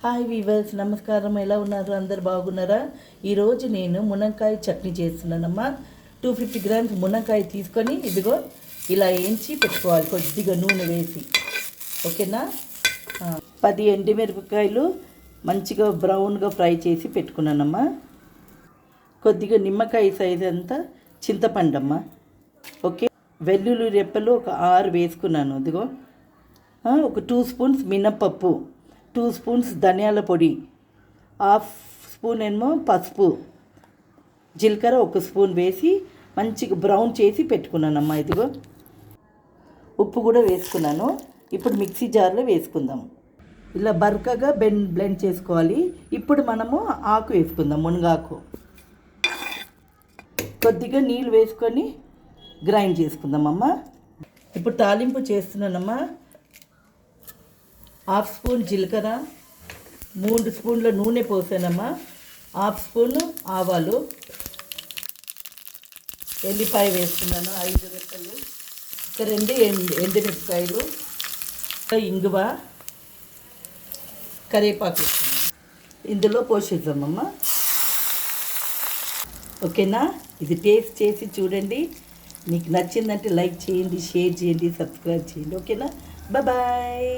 Hi weavers, నమస్కారం. ఎలా ఉన్నారు? అందరు బాగున్నారా? ఈరోజు నేను మునక్కాయ చట్నీ చేస్తున్నానమ్మా. 250 గ్రామ్స్ మునక్కాయ తీసుకొని ఇదిగో ఇలా వేయించి పెట్టుకోవాలి, కొద్దిగా నూనె వేసి. ఓకేనా? 10 ఎండుమిరపకాయలు మంచిగా బ్రౌన్గా ఫ్రై చేసి పెట్టుకున్నానమ్మా. కొద్దిగా నిమ్మకాయ సైజ్ అంతా చింతపండమ్మా. ఓకే, వెల్లుల్లి రెప్పలు ఒక 6 వేసుకున్నాను. ఇదిగో ఒక 2 స్పూన్స్ మినప్పప్పు, 2 స్పూన్స్ ధనియాల పొడి, హాఫ్ స్పూన్ ఏమో పసుపు, జీలకర్ర 1 స్పూన్ వేసి మంచిగా బ్రౌన్ చేసి పెట్టుకున్నానమ్మా. ఇదిగో ఉప్పు కూడా వేసుకున్నాను. ఇప్పుడు మిక్సీ జార్లో వేసుకుందాం. ఇలా బరకగా బ్లెండ్ చేసుకోవాలి. ఇప్పుడు మనము ఆకు వేసుకుందాం, మునగాకు. కొద్దిగా నీళ్ళు వేసుకొని గ్రైండ్ చేసుకుందామమ్మా. ఇప్పుడు తాలింపు చేస్తున్నానమ్మా. హాఫ్ స్పూన్ జీలకర్ర, 3 స్పూన్ల నూనె పోసానమ్మా. హాఫ్ స్పూన్ ఆవాలు, ఎల్లిపాయ వేస్తున్నాను 5 రెక్కలు, 2 ఎండుమిరపకాయలు, ఇంగువ, కరివేపాకు వేస్తున్నాను. ఇందులో పోసేద్దామమ్మా. ఓకేనా? ఇది టేస్ట్ చేసి చూడండి. మీకు నచ్చిందంటే లైక్ చేయండి, షేర్ చేయండి, సబ్స్క్రైబ్ చేయండి. ఓకేనా? బాయ్.